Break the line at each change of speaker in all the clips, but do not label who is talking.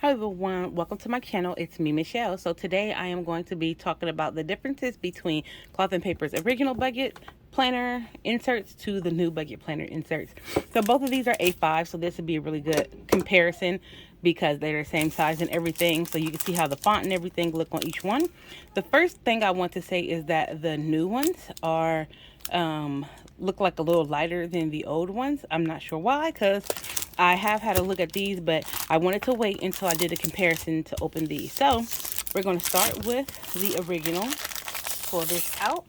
Hi everyone, welcome to my channel. It's me, Michelle. So today I am going to be talking about the differences between Cloth and Paper's original budget planner inserts to the new budget planner inserts. So both of these are A5, so this would be a really good comparison because they're the same size and everything. So you can see how the font and everything look on each one. The first thing I want to say is that the new ones are look like a little lighter than the old ones. I'm not sure why, because I have had a look at these, but I wanted to wait until I did a comparison to open these. So we're going to start with the original. Pull this out,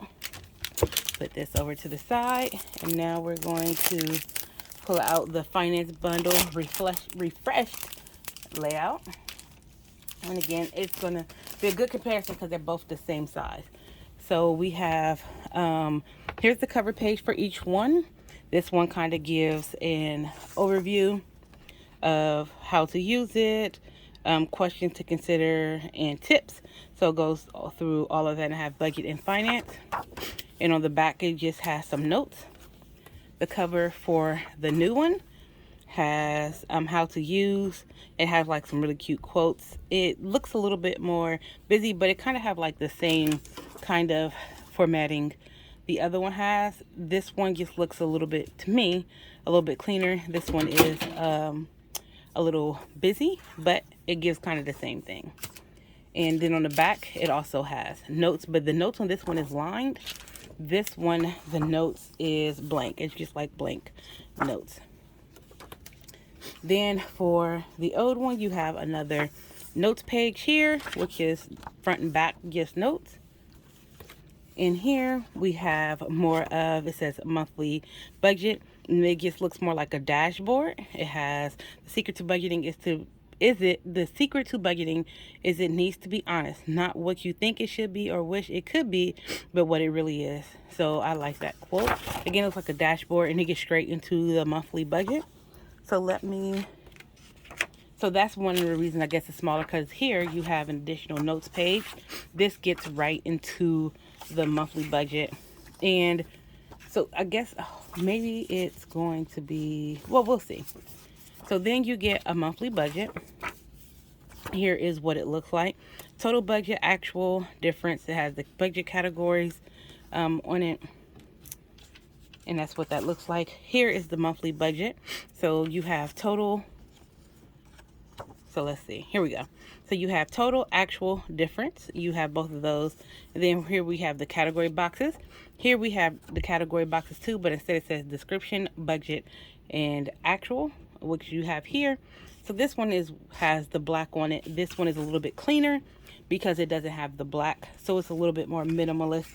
put this over to the side, and now we're going to pull out the finance bundle refreshed layout. And again, it's going to be a good comparison because they're both the same size. So we have, here's the cover page for each one. This one kind of gives an overview of how to use it, questions to consider, and tips. So it goes through all of that, and have budget and finance. And on the back, it just has some notes. The cover for the new one has how to use. It has like some really cute quotes. It looks a little bit more busy, but it kind of have like the same kind of formatting the other one has. This one just looks a little bit, to me, a little bit cleaner. This one is a little busy, but it gives kind of the same thing. And then on the back, it also has notes, but the notes on this one is lined. This one, the notes is blank. It's just like blank notes. Then for the old one, you have another notes page here, which is front and back just notes. In here, we have more of, it says monthly budget, and it just looks more like a dashboard. It has the secret to budgeting the secret to budgeting is it needs to be honest, not what you think it should be or wish it could be, but what it really is. So I like that quote. Again, it looks like a dashboard, and it gets straight into the monthly budget. So that's one of the reasons I guess it's smaller, because here you have an additional notes page. This gets right into the monthly budget. And so I guess maybe it's going to be, well, we'll see. So then you get a monthly budget. Here is what it looks like. Total budget, actual, difference. It has the budget categories on it. And that's what that looks like. Here is the monthly budget. So you have total. So let's see. Here we go. So you have total, actual, difference. You have both of those. And then here we have the category boxes. Here we have the category boxes too, but instead it says description, budget, and actual, which you have here. So this one has the black on it. This one is a little bit cleaner because it doesn't have the black. So it's a little bit more minimalist,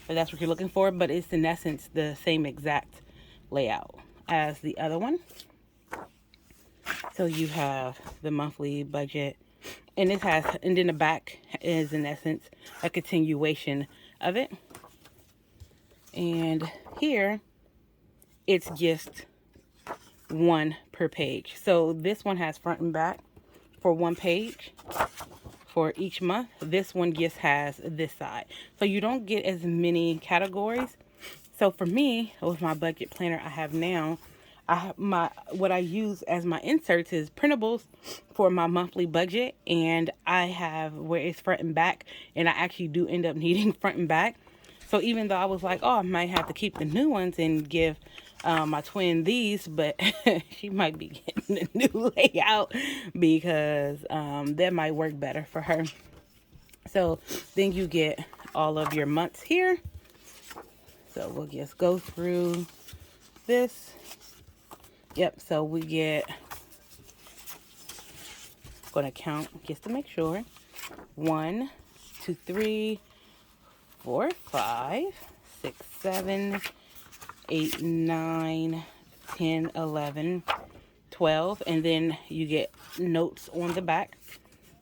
if that's what you're looking for. But it's in essence the same exact layout as the other one. So you have the monthly budget, and then the back is in essence a continuation of it. And here it's just one per page. So this one has front and back for one page for each month. This one just has this side. So you don't get as many categories. So for me, with my budget planner I have now, what I use as my inserts is printables for my monthly budget, and I have where it's front and back, and I actually do end up needing front and back. So even though I was like, oh, I might have to keep the new ones and give my twin these, but she might be getting the new layout because that might work better for her. So then you get all of your months here. So we'll just go through this. Yep, so we get, going to count just to make sure. 1, 2, 3, 4, 5, 6, 7, 8, 9, 10, 11, 12, and then you get notes on the back.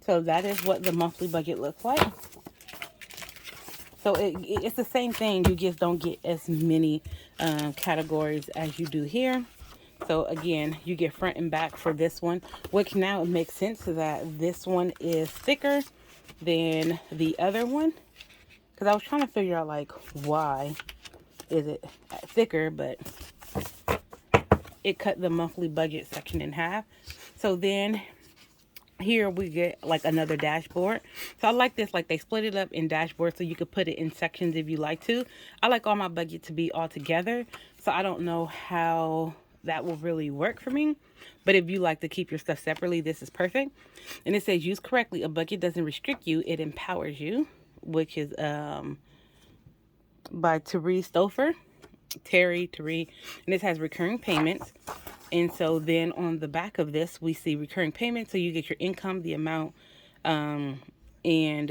So that is what the monthly budget looks like. So it's the same thing, you just don't get as many categories as you do here. So again, you get front and back for this one, which now it makes sense that this one is thicker than the other one. Because I was trying to figure out like why is it thicker, but it cut the monthly budget section in half. So then Here we get like another dashboard. So I like this, like they split it up in dashboards so you could put it in sections if you like to. I like all my budget to be all together, so I don't know how that will really work for me. But if you like to keep your stuff separately, this is perfect. And it says use correctly. A budget doesn't restrict you, it empowers you, which is by Terry Stouffer. And this has recurring payments. And so then on the back of this, we see recurring payments. So you get your income, the amount, and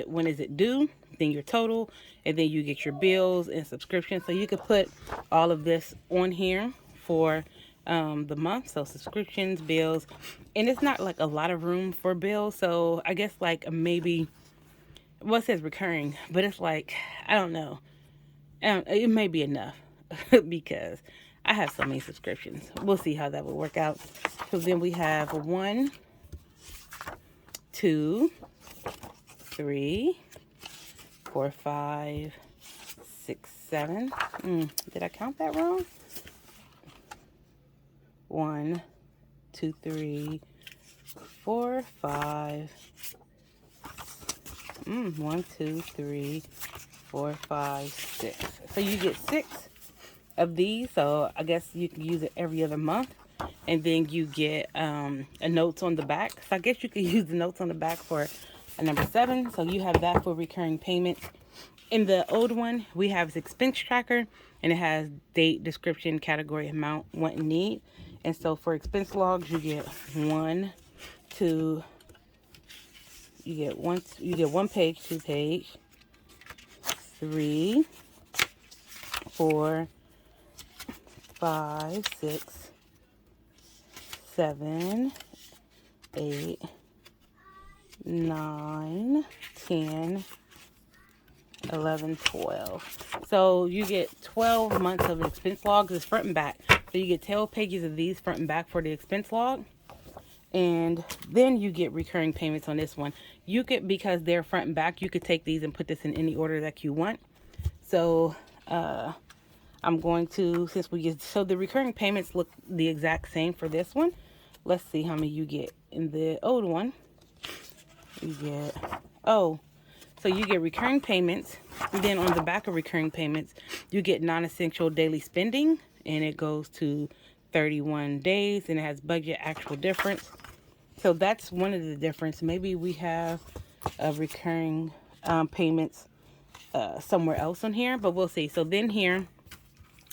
when is it due, then your total, and then you get your bills and subscriptions. So you could put all of this on here for the month. So subscriptions, bills, and it's not like a lot of room for bills. So I guess like maybe, well, it says recurring, but it's like, I don't know. It may be enough because I have so many subscriptions. We'll see how that will work out. So then we have 1, 2, 3, 4, 5, 6, 7. Did I count that wrong? 1, 2, 3, 4, 5. 1, 2, 3, 4, 5, 6. So you get 6 of these. So I guess you can use it every other month. And then you get a notes on the back. So I guess you could use the notes on the back for a number 7. So you have that for recurring payments. In the old one, we have expense tracker, and it has date, description, category, amount, want, and need. And so for expense logs, you get 1, 2. You get one page, 2 page, 3, 4, 5, 6, 7, 8, 9, 10, 11, 12. So you get 12 months of expense logs. It's front and back. So you get 12 pages of these front and back for the expense log. And then you get recurring payments on this one. You could, because they're front and back, you could take these and put this in any order that you want. So I'm going to, since we get, so the recurring payments look the exact same for this one. Let's see how many you get in the old one. You get, so you get recurring payments. And then on the back of recurring payments, you get non-essential daily spending, and it goes to 31 days, and it has budget, actual, difference. So that's one of the difference. Maybe we have recurring payments somewhere else on here, but we'll see. So then here,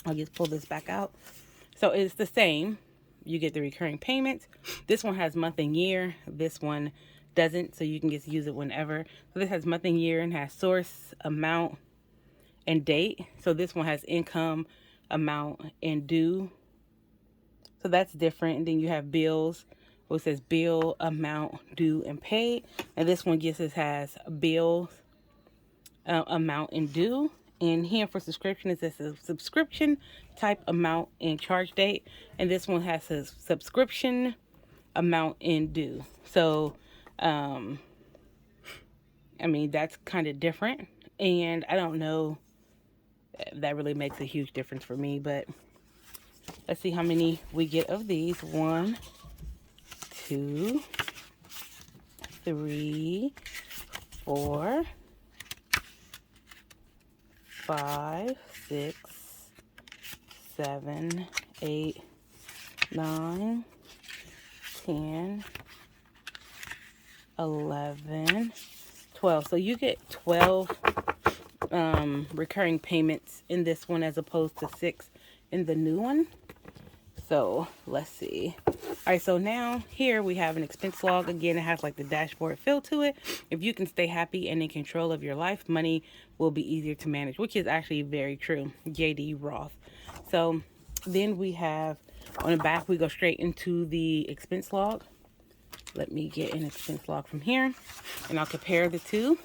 I'll just pull this back out. So it's the same. You get the recurring payments. This one has month and year. This one doesn't, so you can just use it whenever. So this has month and year and has source, amount, and date. So this one has income, amount, and due. So that's different. And then you have bills, which says bill, amount, due, and paid. And this one just has bills, amount, and due. And here for subscription, it says a subscription type, amount, and charge date. And this one has a subscription, amount, and due. So I mean, that's kind of different, and I don't know if that really makes a huge difference for me, but let's see how many we get of these. 1, 2, 3, 4, 5, 6, 7, 8, 9, 10, 11, 12. So you get 12 recurring payments in this one as opposed to 6 in the new one. So let's see. All right, so now here we have an expense log. Again, it has like the dashboard feel to it. If you can stay happy and in control of your life, money will be easier to manage, which is actually very true. JD Roth. So then we have on the back, we go straight into the expense log. Let me get an expense log from here, and I'll compare the two.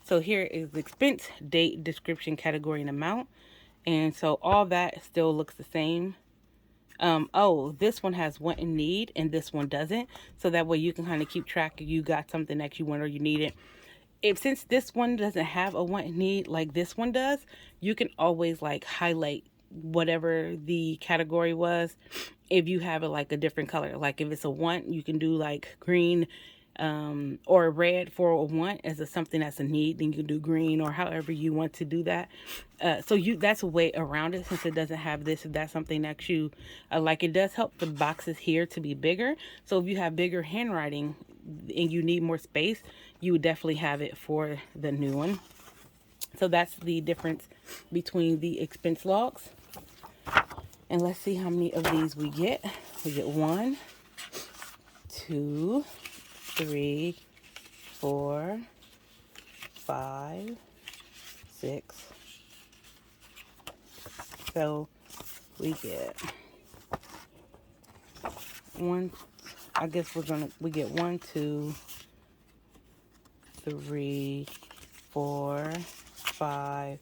So here is the expense, date, description, category, and amount. And so all that still looks the same. This one has want and need, and this one doesn't. So that way you can kind of keep track if you got something that you want or you need it. Since this one doesn't have a want and need like this one does, you can always like highlight whatever the category was if you have it like a different color. Like if it's a want, you can do like green, or red for a want as a something that's a need, then you can do green or however you want to do that. So that's a way around it since it doesn't have this. If that's something that you like, it does help the boxes here to be bigger. So if you have bigger handwriting and you need more space, you would definitely have it for the new one. So that's the difference between the expense logs. And let's see how many of these we get. We get 1, 2, 3, 4, 5, 6. So we get one. I guess we get 1, 2, 3, 4, 5,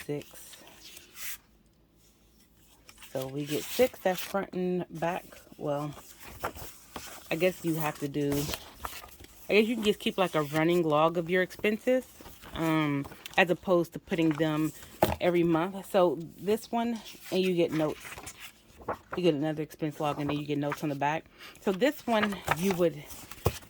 6. So we get 6. That's front and back. Well, I guess you have to do. I guess you can just keep like a running log of your expenses, as opposed to putting them every month. So this one, and you get notes. You get another expense log, and then you get notes on the back. So this one, you would,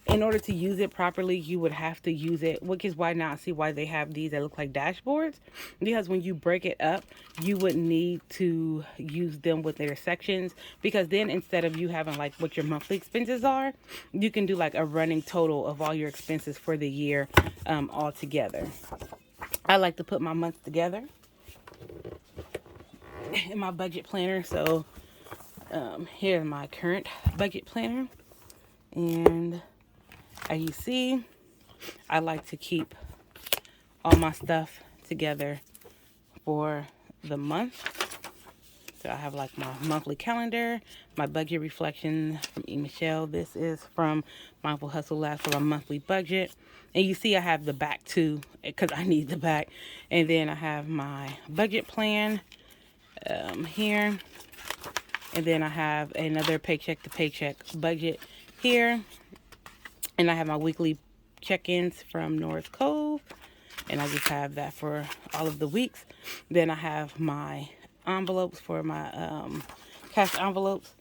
in order to use it properly, you would have to use it, which is why now I see why they have these that look like dashboards. Because when you break it up, you would need to use them with their sections. Because then instead of you having like what your monthly expenses are, you can do like a running total of all your expenses for the year all together. I like to put my months together in my budget planner. So here's my current budget planner. And as you see, I like to keep all my stuff together for the month. So I have like my monthly calendar, my budget reflection from E. Michelle. This is from Mindful Hustle Labs for my monthly budget. And you see I have the back too, because I need the back. And then I have my budget plan here. And then I have another paycheck to paycheck budget here. And I have my weekly check-ins from North Cove. And I just have that for all of the weeks. Then I have my envelopes for my cash envelopes.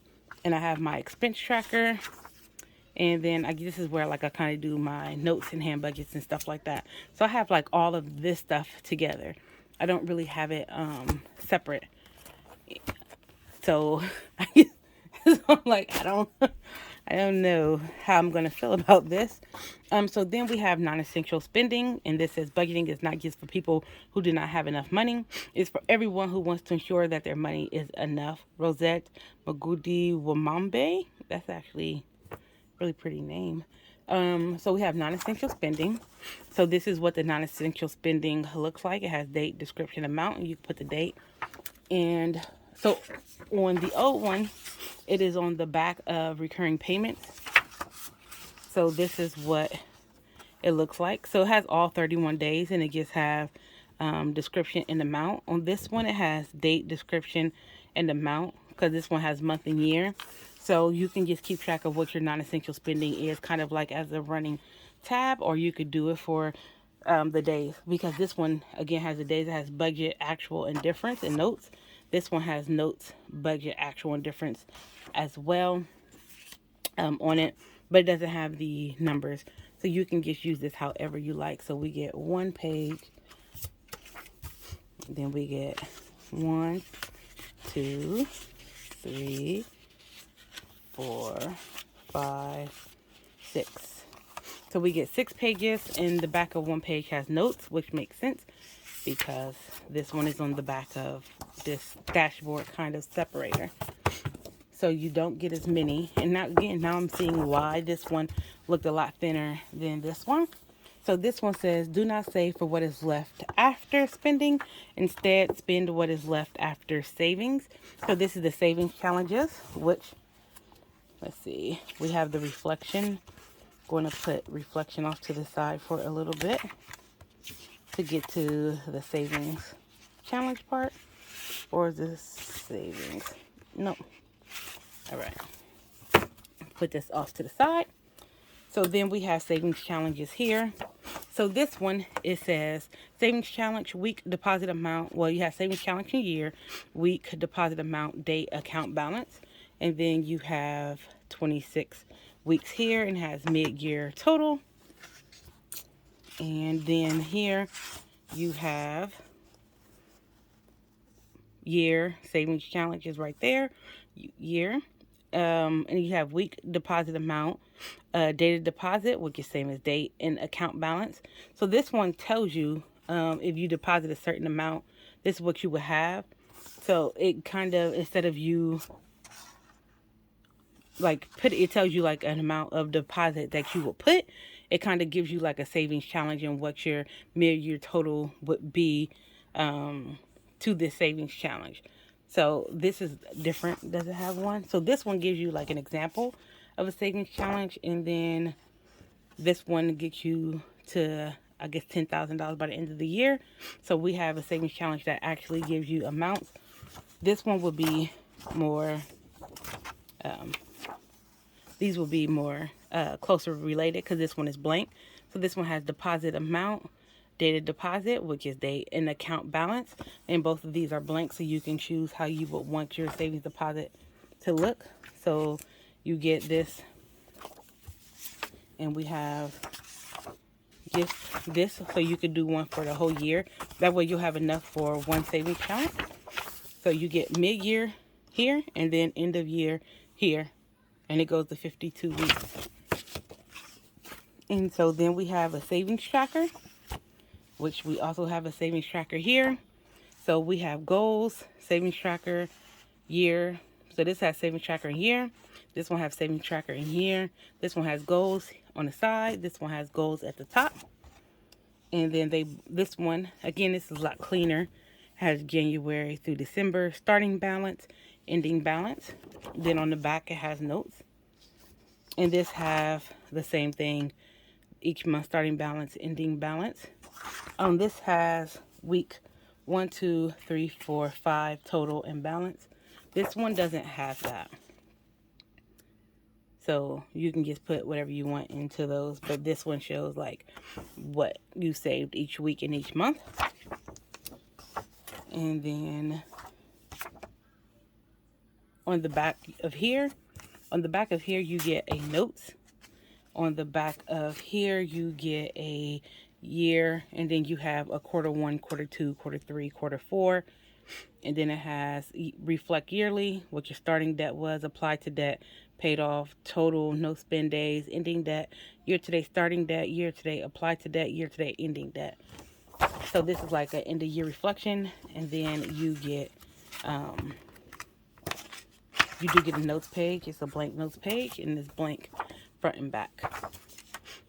And I have my expense tracker. And then this is where like I kind of do my notes and hand budgets and stuff like that. So I have like all of this stuff together. I don't really have it separate. So I'm like, I don't know how I'm going to feel about this. So then we have non-essential spending, and this says budgeting is not just for people who do not have enough money. It's for everyone who wants to ensure that their money is enough. Rosette Magudi Wamambe. That's actually a really pretty name. So we have non-essential spending. So this is what the non-essential spending looks like. It has date, description, amount, and you put the date. And so on the old one, it is on the back of recurring payments. So this is what it looks like. So it has all 31 days, and it just have description and amount. On this one, it has date, description, and amount, because this one has month and year. So you can just keep track of what your non-essential spending is, kind of like as a running tab, or you could do it for the days, because this one again has the days. It has budget, actual, and difference, and notes. This one has notes, budget, actual, and difference as well on it, but it doesn't have the numbers. So you can just use this however you like. So we get one page, then we get 1, 2, 3, 4, 5, 6. So we get 6 pages, and the back of one page has notes, which makes sense because this one is on the back of this dashboard kind of separator. So you don't get as many. And now I'm seeing why this one looked a lot thinner than this one. So this one says, do not save for what is left after spending. Instead, spend what is left after savings. So this is the savings challenges, which, let's see, we have the reflection. Going to put reflection off to the side for a little bit to get to the savings challenge part. Or is this savings? No. All right. Put this off to the side. So then we have savings challenges here. So this one, it says savings challenge, week, deposit amount. Well, you have savings challenge in year, week, deposit amount, date, account balance. And then you have 26 weeks here and has mid-year total. And then here you have year savings challenge is right there, year. And you have week deposit amount, dated deposit, which is same as date, and account balance. So this one tells you if you deposit a certain amount, this is what you would have. So it kind of, instead of you like it tells you like an amount of deposit that you will put, it kind of gives you like a savings challenge and what your mid-year total would be to this savings challenge. So this is different. Does it have one? So this one gives you like an example of a savings challenge, and then this one gets you to, I guess, $10,000 by the end of the year. So we have a savings challenge that actually gives you amounts. This one would be more, these will be more closer related because this one is blank. So this one has deposit amount, dated deposit, which is date, and account balance. And both of these are blank, so you can choose how you would want your savings deposit to look. So you get this, and we have this, so you could do one for the whole year. That way you'll have enough for one savings account. So you get mid-year here, and then end of year here, and it goes to 52 weeks. And so then we have a savings tracker, which we also have a savings tracker here. So we have goals, savings tracker, year. So this has savings tracker in year. This one has savings tracker in year. This one has goals on the side. This one has goals at the top. And then this one, again, this is a lot cleaner. Has January through December starting balance, ending balance. Then on the back it has notes. And this have the same thing, each month starting balance, ending balance. This has week 1, 2, 3, 4, 5 total and balance. This one doesn't have that. So you can just put whatever you want into those, but this one shows like what you saved each week and each month. And then on the back of here, you get a notes. On the back of here, you get a year, and then you have a quarter 1, quarter 2, quarter 3, quarter 4. And then it has reflect yearly, what your starting debt was, applied to debt, paid off, total, no spend days, ending debt, year-to-date starting debt, year-to-date applied to debt, year-to-date ending debt. So this is like an end of year reflection, and then you get, you do get a notes page. It's a blank notes page, and it's blank front and back.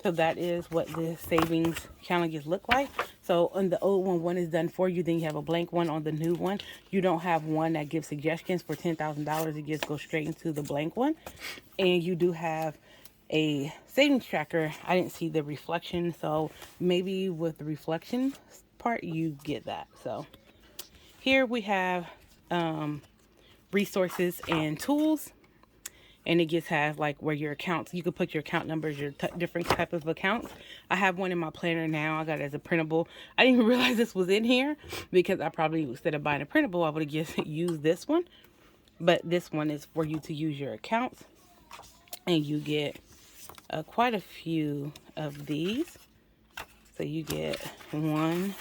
So that is what the savings challenges look like. So on the old one is done for you. Then you have a blank one on the new one. You don't have one that gives suggestions for $10,000. It just goes straight into the blank one. And you do have a savings tracker. I didn't see the reflection, so maybe with the reflection part you get that. So here we have resources and tools, and it just has like where your accounts, you can put your account numbers, your different type of accounts. I have one in my planner now. I got it as a printable. I didn't even realize this was in here because I probably, instead of buying a printable, I would have just used this one. But this one is for you to use your accounts, and you get quite a few of these. So you get 1,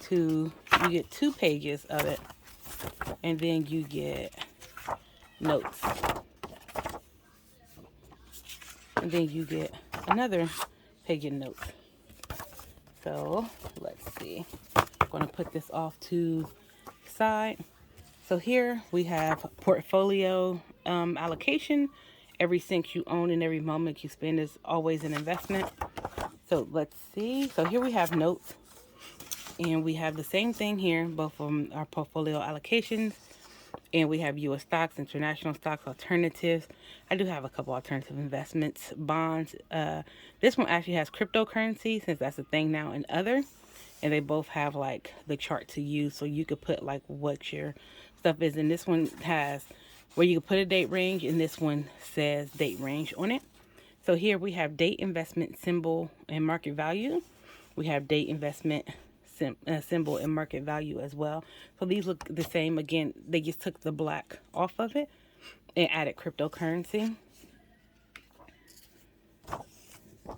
2, you get 2 pages of it, and then you get notes, and then you get another page of notes. So let's see, I'm going to put this off to the side. So here we have portfolio allocation. Every cent you own and every moment you spend is always an investment. So let's see. So here we have notes, and we have the same thing here, both of them are portfolio allocations. And we have U.S. stocks, international stocks, alternatives. I do have a couple alternative investments, bonds. This one actually has cryptocurrency, since that's a thing now, and other. And they both have like the chart to use, so you could put like what your stuff is. And this one has where you can put a date range, and this one says date range on it. So here we have date, investment, symbol, and market value. We have date, investment, symbol, and market value as well. So these look the same. Again, they just took the black off of it and added cryptocurrency.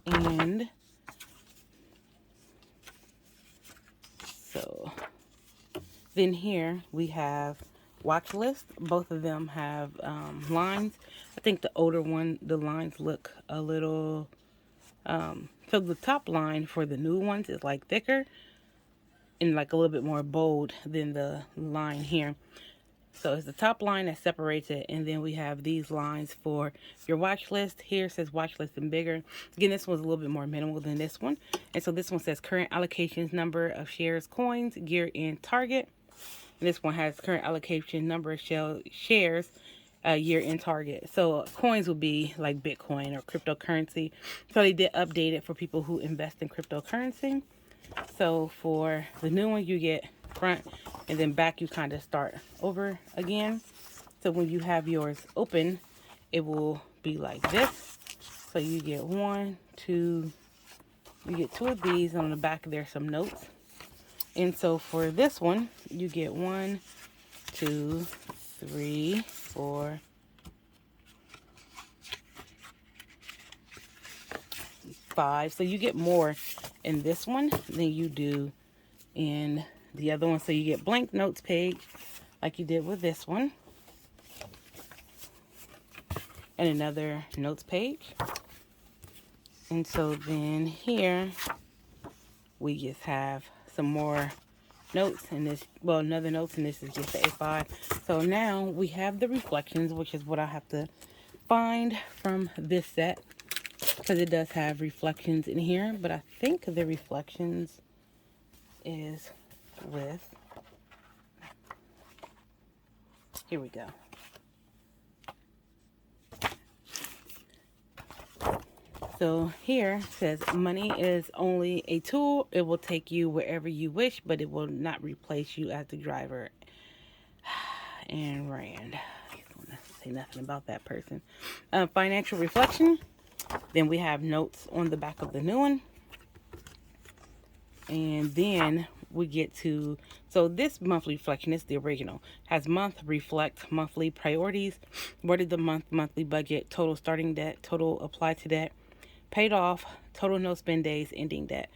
And so then here we have watch list. Both of them have lines. I think the older one, the lines look a little, so the top line for the new ones is like thicker and like a little bit more bold than the line here. So it's the top line that separates it, and then we have these lines for your watch list. Here it says watch list and bigger. Again, this one's a little bit more minimal than this one. And so this one says current allocations, number of shares, coins, year end target. And this one has current allocation, number of shares, year end target. So coins would be like Bitcoin or cryptocurrency. So they did update it for people who invest in cryptocurrency. So for the new one, you get front, and then back you kind of start over again. So when you have yours open, it will be like this. So you get one, two, you get two of these, and on the back there's some notes. And so for this one, you get 1, 2, 3, 4, 5. So you get more in this one than you do in the other one. So you get blank notes page like you did with this one, and another notes page. And so then here we just have some more notes in this, well, another notes, and this is just the A5. So now we have the reflections, which is what I have to find from this set, because it does have reflections in here, but I think the reflections is with, here we go. So here it says money is only a tool. It will take you wherever you wish, but it will not replace you as the driver. And Rand. I don't want to say nothing about that person. Financial reflection. Then we have notes on the back of the new one. And then we get to, so this monthly reflection is the original. Has month, reflect, monthly priorities, word of the month, monthly budget, total starting debt, total apply to debt, paid off, total no spend days, ending debt.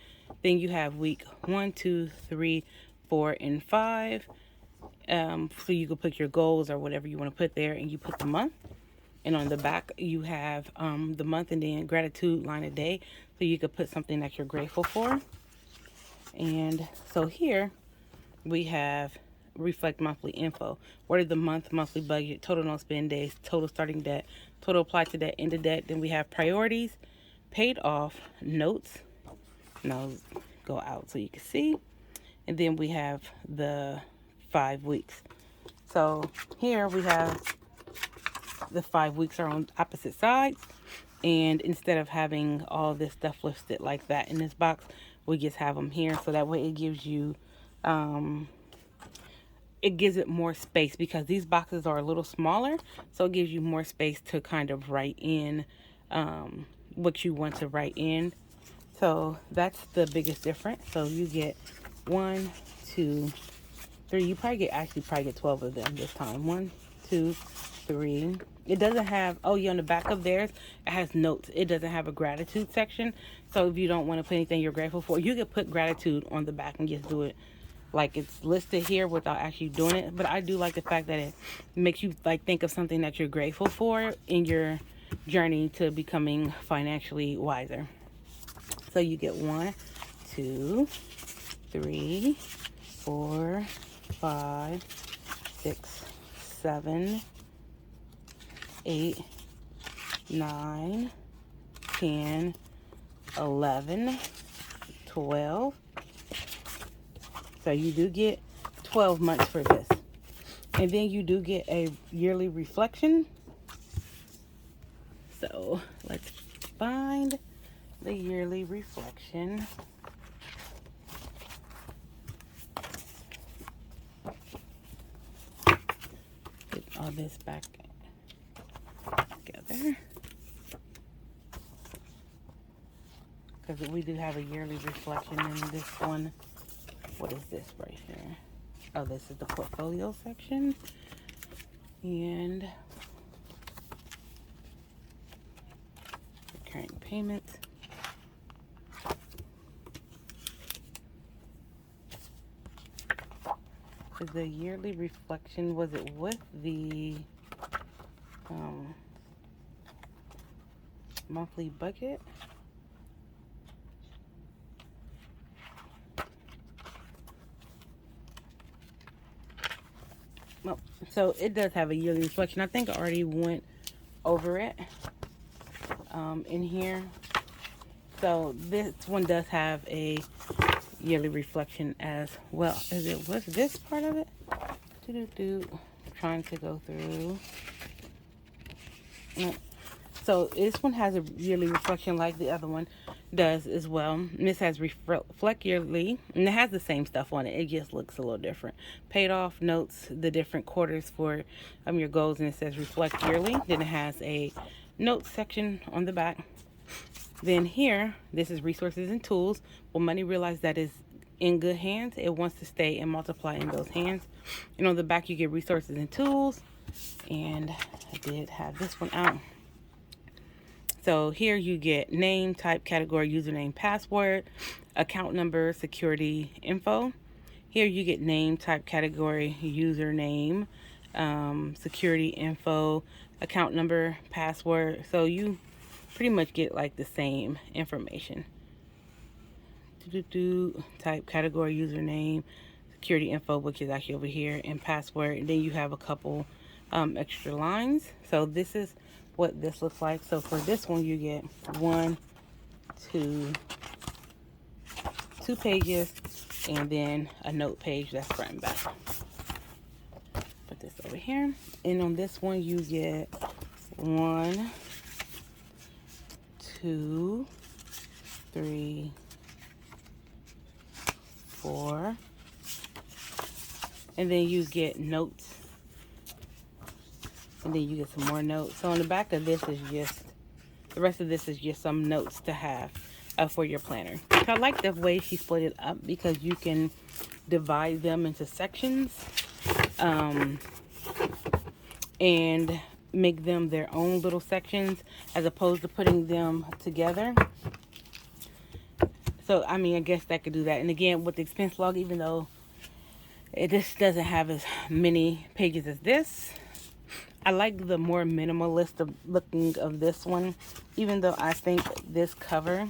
Then you have week 1, 2, 3, 4, and 5. So you can put your goals or whatever you want to put there, and you put the month. And on the back you have the month, and then gratitude line a day. So you could put something that you're grateful for. And so here we have reflect monthly info. What are the month, monthly budget, total no spend days, total starting debt, total apply to debt, end of debt. Then we have priorities, paid off, notes. And I'll go out so you can see. And then we have the 5 weeks. So here we have the 5 weeks are on opposite sides. And instead of having all this stuff listed like that in this box, we just have them here. So that way it gives you, it gives it more space, because these boxes are a little smaller. So it gives you more space to kind of write in what you want to write in. So that's the biggest difference. So you get 1, 2, 3. You probably get 12 of them this time. 1, 2, 3. It doesn't have, oh yeah, on the back of theirs, it has notes. It doesn't have a gratitude section. So if you don't want to put anything you're grateful for, you can put gratitude on the back and just do it like it's listed here without actually doing it. But I do like the fact that it makes you like think of something that you're grateful for in your journey to becoming financially wiser. So you get 1, 2, 3, 4, 5, 6, 7, 8, 9, 10, 11, 12. So you do get 12 months for this. And then you do get a yearly reflection. So let's find the yearly reflection. Get all this back together, because we do have a yearly reflection in this one. What is this right here? Oh, this is the portfolio section. And recurring payments. Is the yearly reflection, was it with the monthly budget? Well, so it does have a yearly reflection. I think I already went over it in here. So this one does have a yearly reflection as well. Was this part of it? Trying to go through. So this one has a yearly reflection like the other one does as well. And this has reflect yearly, and it has the same stuff on it. It just looks a little different. Paid off notes the different quarters for your goals, and it says reflect yearly. Then it has a notes section on the back. Then here, this is resources and tools. Will money realize that is in good hands? It wants to stay and multiply in those hands. And on the back, you get resources and tools. And I did have this one out. So here you get name, type, category, username, password, account number, security info. Here you get name, type, category, username, security info, account number, password. So you pretty much get like the same information. Type, category, username, security info, which is actually over here, and password. And then you have a couple extra lines. So this is what this looks like. So for this one, you get two pages, and then a note page that's front and back. Put this over here. And on this one, you get 1, 2, 3, 4, and then you get notes. And then you get some more notes. So on the back of this is just, the rest of this is just some notes to have for your planner. So I like the way she split it up because you can divide them into sections and make them their own little sections as opposed to putting them together. So, I mean, I guess that could do that. And again, with the expense log, even though this doesn't have as many pages as this, I like the more minimalist looking of this one, even though I think this cover,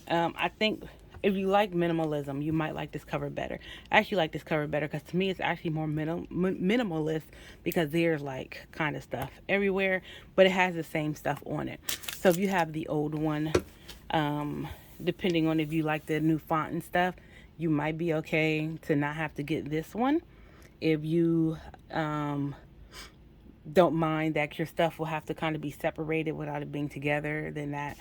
I think if you like minimalism, you might like this cover better. I actually like this cover better because to me it's actually more minimalist because there's like kind of stuff everywhere, but it has the same stuff on it. So if you have the old one, depending on if you like the new font and stuff, you might be okay to not have to get this one. If you don't mind that your stuff will have to kind of be separated without it being together, then that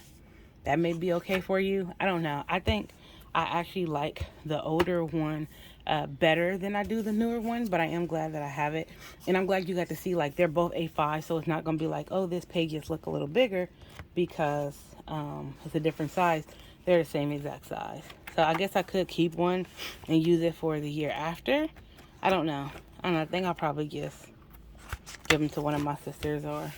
may be okay for you. I don't know. I think I actually like the older one better than I do the newer one, but I am glad that I have it. And I'm glad you got to see, like, they're both A5, so it's not going to be like, oh, this pages look a little bigger because it's a different size. They're the same exact size. So I guess I could keep one and use it for the year after. I don't know. I think I'll probably just give them to one of my sisters or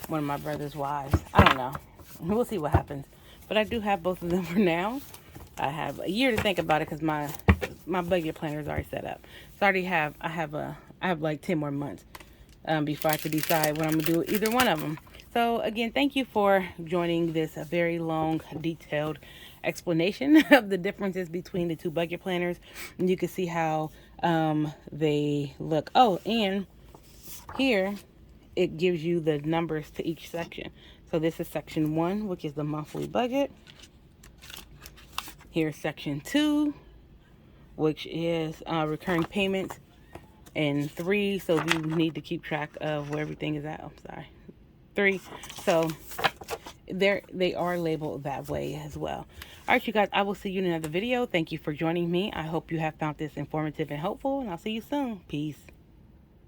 one of my brother's wives. I don't know. We'll see what happens. But I do have both of them for now. I have a year to think about it because my budget planner is already set up. So I have like 10 more months before I have to decide what I'm gonna do with either one of them. So again, thank you for joining this very long, detailed explanation of the differences between the two budget planners. And you can see how they look. Oh, and here it gives you the numbers to each section. So this is section 1, which is the monthly budget. Here's section 2, which is recurring payments, and 3, so you need to keep track of where everything is at. I'm sorry, 3. So they are labeled that way as well. All right, you guys, I will see you in another video. Thank you for joining me. I hope you have found this informative and helpful, and I'll see you soon. Peace.